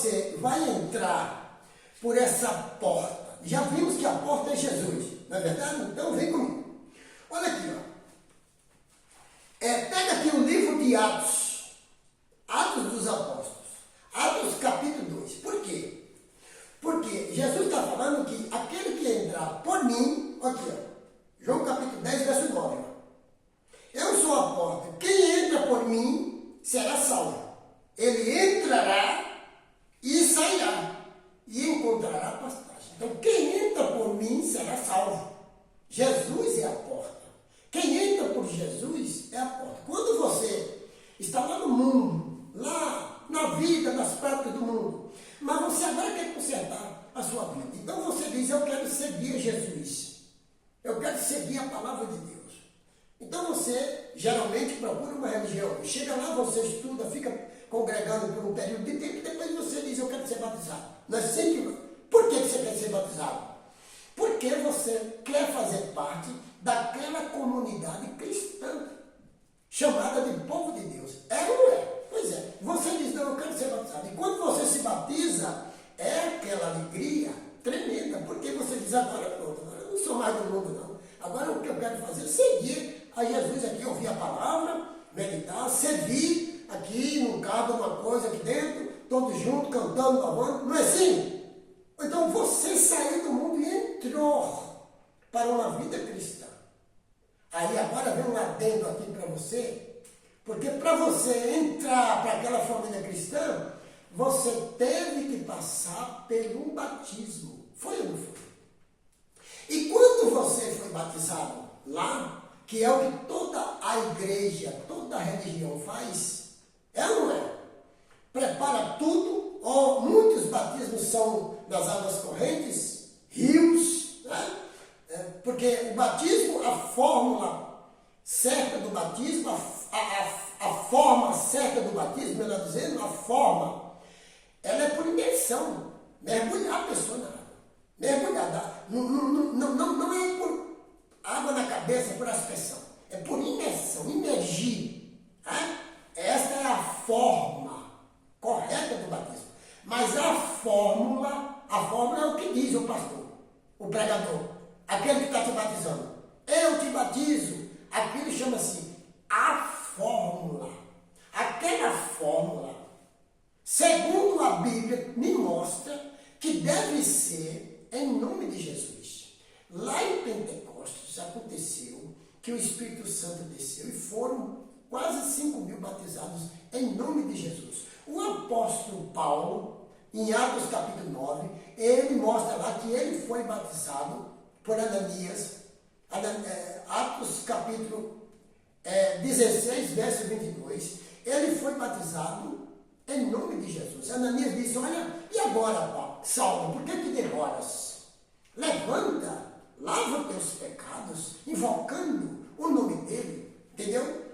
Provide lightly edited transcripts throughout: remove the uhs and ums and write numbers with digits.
você vai entrar por essa porta, já vimos que a porta é Jesus, não é verdade? Então vem comigo. Olha aqui, ó. Pega aqui o livro de Atos, Atos dos Apóstolos, Atos capítulo 2. Por quê? Porque Jesus está falando que aquele que entrar por mim, aqui, ó, João capítulo 10, verso 9. Ó. Eu sou a porta. Quem entra por mim será salvo. Ele entrará e sairá e encontrará pastagem. Então, quem entra por mim será salvo. Jesus é a porta. Quem entra por Jesus é a porta. Quando você está lá no mundo, lá na vida, nas práticas do mundo, mas você agora quer consertar a sua vida. Então você diz, eu quero seguir Jesus. Eu quero seguir a palavra de Deus. Então você geralmente procura uma religião. Chega lá, você estuda, fica congregando por um período de tempo, e depois você diz, eu quero ser batizado. Nós sempre... Por que você quer ser batizado? Porque você quer fazer parte daquela comunidade cristã, chamada de povo de Deus. É ou não é? Pois é. Você diz, não, eu quero ser batizado. E quando você se batiza, é aquela alegria tremenda, porque você diz, agora pronto, agora eu não sou mais do mundo, não. Agora o que eu quero fazer é seguir a Jesus aqui, ouvir a palavra, meditar, servir aqui no carro, uma coisa aqui dentro, todos juntos, cantando, louvando. Não é assim? Então você saiu do mundo e entrou para uma vida cristã. Aí agora vem um adendo aqui para você, porque para você entrar para aquela família cristã, você teve que passar pelo batismo. Foi ou não foi? E quando você foi batizado lá, que é o que toda a igreja, toda a religião faz, é ou não é? Prepara tudo, ou muitos batismos são nas águas correntes, rios, né? Porque o batismo, a fórmula certa do batismo, a forma certa do batismo, melhor dizendo, a forma, ela é por imersão, mergulhar a pessoa na água. Mergulhar, não é por água na cabeça, por aspersão, é por imersão, imergir. Né? Esta é a forma correta do batismo. Mas a fórmula é o que diz o pastor, o pregador, aquele que está te batizando. Eu te batizo, aquilo chama-se a fórmula. Aquela fórmula, segundo a Bíblia, me mostra que deve ser em nome de Jesus. Lá em Pentecostes aconteceu que o Espírito Santo desceu e foram quase 5.000 batizados em nome de Jesus. O apóstolo Paulo, em Atos capítulo 9, ele mostra lá que ele foi batizado por Ananias, Atos capítulo 16, verso 22, ele foi batizado em nome de Jesus. Ananias disse, olha, e agora, Saulo, por que demoras? Levanta, lava os teus pecados, invocando o nome dele, entendeu?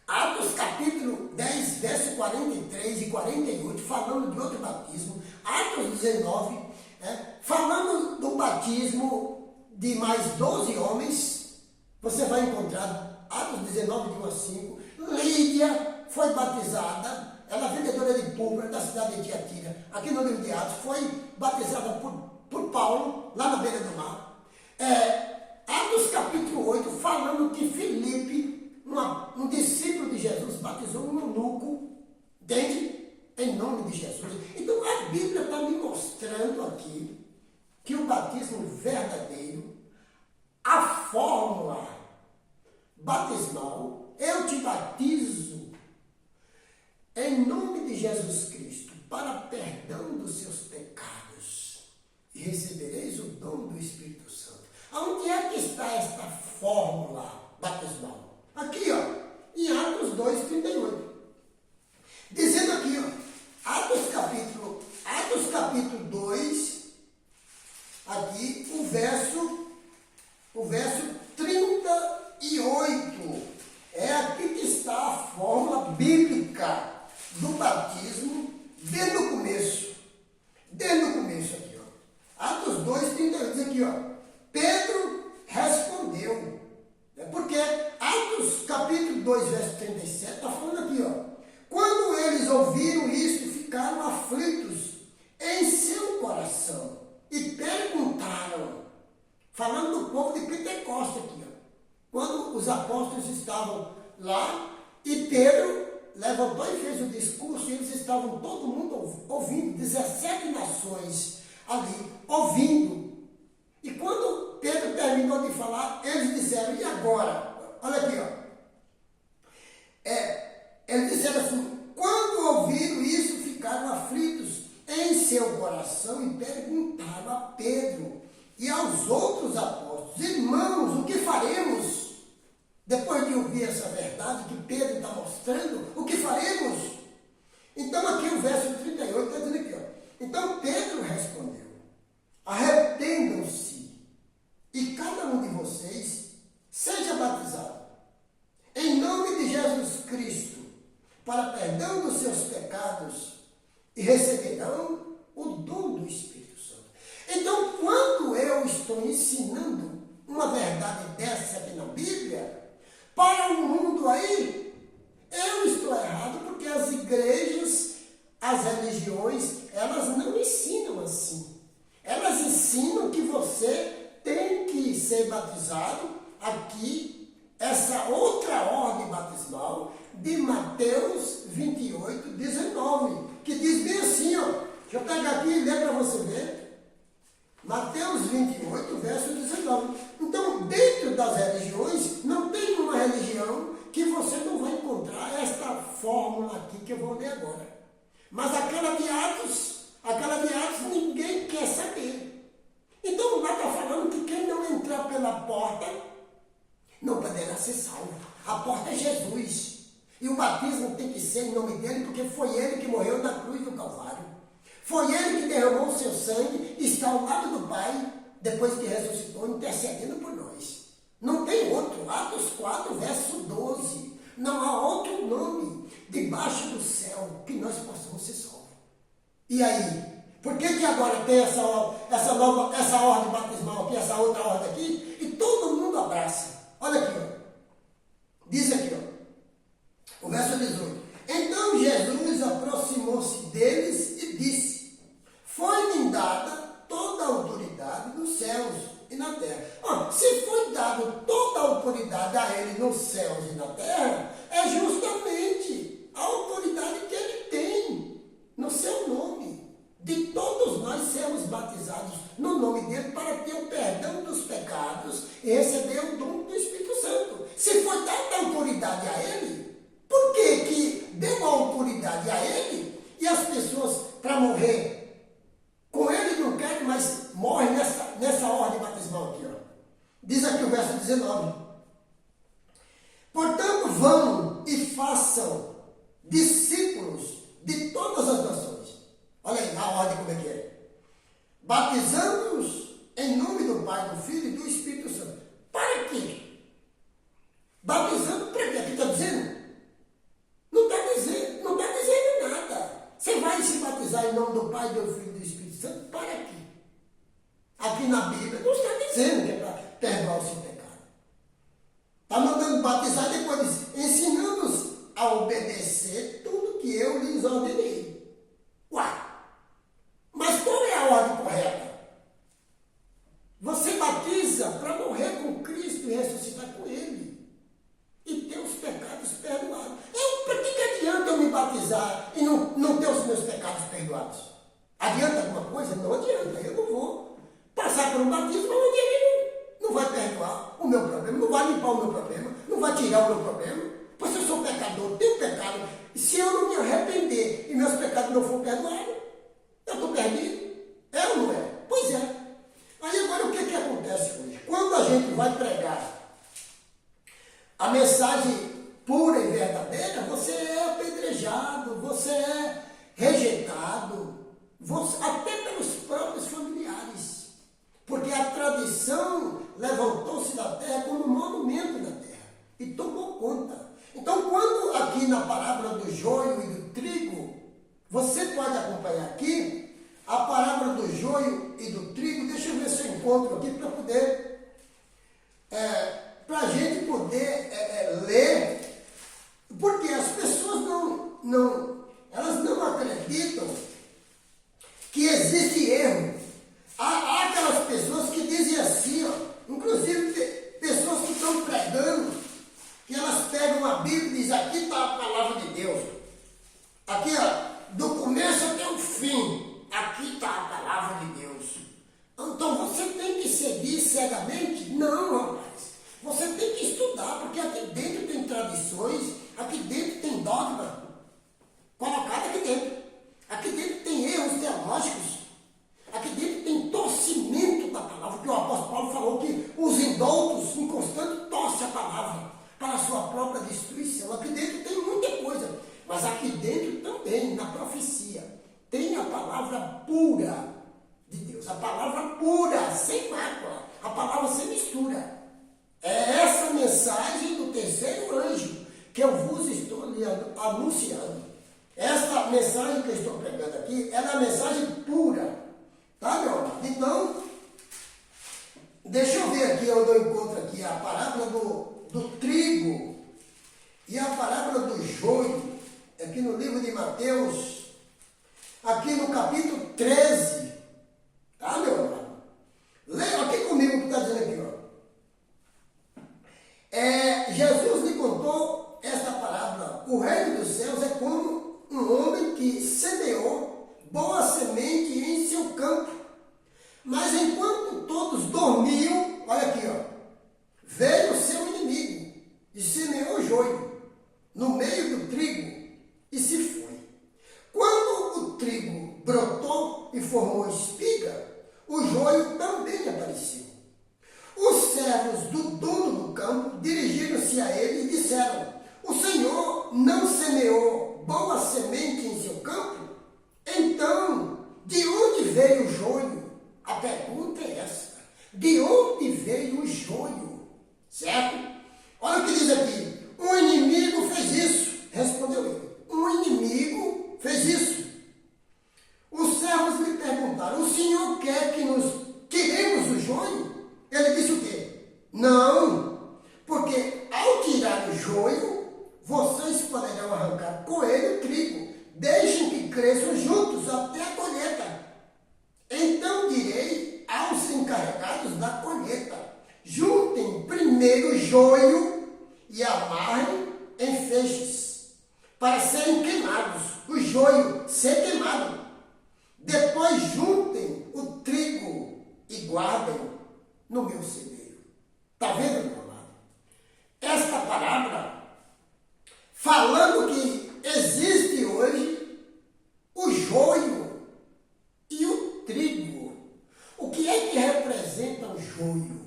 Atos capítulo 10, verso 43 e 48, falando de outro batismo. Atos 19, falando do batismo de mais 12 homens. Você vai encontrar Atos 19, de 1 a 5. Lídia foi batizada, ela é vendedora de púrpura da cidade de Tiatira, aqui no livro de Atos, foi batizada por Paulo, lá na beira do mar. Atos capítulo 8, falando que Filipe, um discípulo de Jesus, batizou um eunuco, entende? Em nome de Jesus. Então a Bíblia está me mostrando aqui que o batismo verdadeiro, a fórmula batismal, eu te batizo em nome de Jesus Cristo para perdão dos seus pecados e recebereis o dom do Espírito Santo. Aonde é que está esta fórmula batismal? Aqui, ó, em Atos 2, 38. Dizendo aqui, ó, Atos capítulo 2, aqui, o verso 38. É aqui que está a fórmula bíblica do batismo, desde o começo. Desde o começo aqui, ó. Atos 2, 38, diz aqui, ó. Pedro respondeu. Porque Atos capítulo 2, verso 37, está falando aqui, ó. Quando eles ouviram isso, ficaram aflitos em seu coração e perguntaram, falando do povo de Pentecostes aqui, ó, quando os apóstolos estavam lá e Pedro levantou e fez o discurso e eles estavam todo mundo ouvindo, 17 nações ali ouvindo. E quando Pedro terminou de falar, eles disseram, e agora? Olha aqui, ó. Eles disseram assim, quando ouviram isso, ficaram aflitos em seu coração e perguntaram a Pedro e aos outros apóstolos, irmãos, o que faremos? Depois de ouvir essa verdade que Pedro está mostrando, o que faremos? Então aqui o verso 38 está dizendo aqui, ó. Então Pedro respondeu, arrependam-se e cada um de vocês seja batizado em nome de Jesus Cristo para perdão dos seus pecados e receberão o dom do Espírito Santo. Então, quando eu estou ensinando uma verdade dessa aqui na Bíblia, para o mundo aí, eu estou errado porque as igrejas, as religiões, elas não ensinam assim. Elas ensinam que você tem que ser batizado aqui, essa outra ordem batismal de Mateus 28, 19, que diz bem assim, ó, deixa eu pegar aqui e ler para você ver. Mateus 28, verso 19. Então, dentro das religiões, não tem uma religião que você não vai encontrar esta fórmula aqui que eu vou ler agora. Mas aquela de Atos ninguém quer saber. Então, lá está falando que quem não entrar pela porta não poderá ser salvo. A porta é Jesus. E o batismo tem que ser em nome dele, porque foi ele que morreu na cruz do Calvário. Foi ele que derramou o seu sangue e está ao lado do Pai, depois que ressuscitou, intercedendo por nós. Não tem outro. Atos 4, verso 12. Não há outro nome debaixo do céu que nós possamos ser salvos. E aí? Por que agora tem essa ordem batismal aqui, essa outra ordem aqui, e todo mundo abraça? Olha aqui, ó. Diz aqui, ó. O verso 18. Então Jesus aproximou-se deles e disse, foi-me dada toda a autoridade nos céus e na terra. Se foi dado toda a autoridade a ele nos céus e na terra, é justamente a autoridade que ele tem no seu nome. De todos nós sermos batizados no nome dele para ter o perdão dos pecados e receber o dom do Espírito Santo. Se foi dada a autoridade a ele, por que deu a autoridade a ele e as pessoas para morrer com ele não querem, mas morrem nessa ordem batismal aqui, ó. Diz aqui o verso 19. Portanto, vão e façam discípulos de todas as nações. Olha aí a ordem como é que é. Batizando-os em nome do Pai, do Filho e do Espírito Santo. Para quê? Batizando para quê? Aqui está dizendo? Não está dizendo nada. Você vai se batizar em nome do Pai, do Filho e do Espírito Santo? Para quê? Aqui na Bíblia não está dizendo que é para perdoar o seu pecado. Está mandando batizar e depois diz, ensinando-os a obedecer tudo que eu lhes ordenei. Uai! Mas qual é a ordem correta? Você batiza para morrer com Cristo e ressuscitar com Ele. E ter os pecados perdoados. Para que adianta eu me batizar e não ter os meus pecados perdoados? Adianta alguma coisa? Não adianta. Eu não vou passar por um batismo onde Ele não vai perdoar o meu problema, não vai limpar o meu problema, não vai tirar o meu problema. Pois eu sou pecador, tenho pecado. E se eu não me arrepender e meus pecados não forem perdoados, eu estou perdido? É ou não é? Pois é. Aí agora o que acontece hoje? Quando a gente vai pregar a mensagem pura e verdadeira, você é apedrejado, você é rejeitado, até pelos próprios familiares. Porque a tradição levantou-se da terra como um monumento da terra e tomou conta. Então, quando aqui na parábola do joio e do trigo, você pode acompanhar aqui a parábola do joio e do trigo. Deixa eu ver se eu encontro aqui para poder, para a gente poder ler, porque as pessoas elas não acreditam existe erro. Há aquelas pessoas que dizem assim, ó, inclusive pessoas que estão pregando, que elas pegam a Bíblia e dizem, aqui está a palavra de Deus. Aqui, ó, do começo até o fim, aqui está a palavra de Deus. Então você tem que seguir cegamente? Não, rapaz. Você tem que estudar, porque aqui dentro tem tradições, aqui dentro tem dogma, colocado aqui dentro. Aqui dentro tem erros teológicos, aqui dentro tem torcimento da palavra, que o apóstolo Paulo falou que os indoutos, inconstantes, torcem a palavra para a sua própria destruição. Aqui dentro tem muita coisa, mas aqui dentro também, na profecia, tem a palavra pura de Deus, a palavra pura, sem mácula, a palavra sem mistura. É essa mensagem do terceiro anjo que eu vos estou lhe anunciando. Essa mensagem que eu estou pregando aqui é a mensagem pura. Tá, meu amado? Então, deixa eu ver aqui onde eu encontro aqui a parábola do trigo e a parábola do joio, aqui no livro de Mateus, aqui no capítulo 13. Tá, meu amado? Leia aqui comigo o que está dizendo aqui, ó. Jesus lhe contou esta parábola. O reino dos céus é como um homem que semeou boa semente em seu campo. Mas enquanto todos dormiam, olha aqui, ó, veio o seu inimigo e semeou joio no meio do trigo e se foi. Quando o trigo brotou e formou espiga, o joio também apareceu. Os servos do dono do campo dirigiram-se a ele e disseram, o Senhor não semeou boa semente em seu campo? Então, de onde veio o joio? A pergunta é essa. De onde veio o joio? Certo? Olha o que diz aqui. Um inimigo fez isso. Respondeu ele. Um inimigo fez isso. Os servos lhe perguntaram, o Senhor quer que nós tiremos o joio? Ele disse o quê? Não, porque ao tirar o joio, vocês poderão arrancar coelho e trigo. Deixem que cresçam juntos até a colheita. Então direi aos encarregados da colheita, juntem primeiro o joio e amarrem em feixes, para serem queimados, o joio ser queimado. Depois juntem o trigo e guardem no meu celeiro. Está vendo, meu amado? Esta parábola, falando que existe hoje o joio e o trigo. O que é que representa o joio?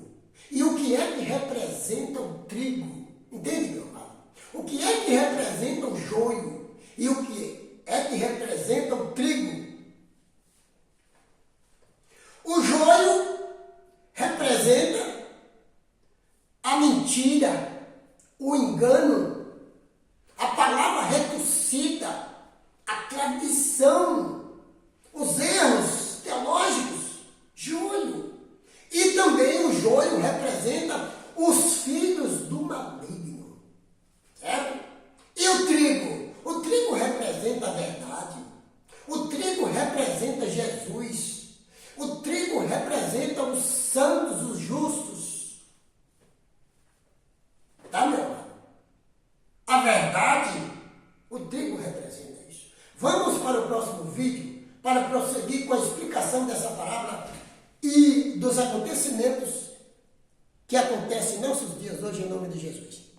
E o que é que representa o trigo? Entende, meu amado? O que é que representa o joio? E o que é que representa o trigo? O joio representa a mentira, o engano, a palavra retorcida, a tradição, os erros teológicos, joio. E também o joio representa os filhos do maligno, certo? E o trigo? O trigo representa a verdade, o trigo representa Jesus. O trigo representa os santos, os justos. Tá, meu amado? A verdade, o trigo representa isso. Vamos para o próximo vídeo para prosseguir com a explicação dessa parábola e dos acontecimentos que acontecem em nossos dias hoje em nome de Jesus.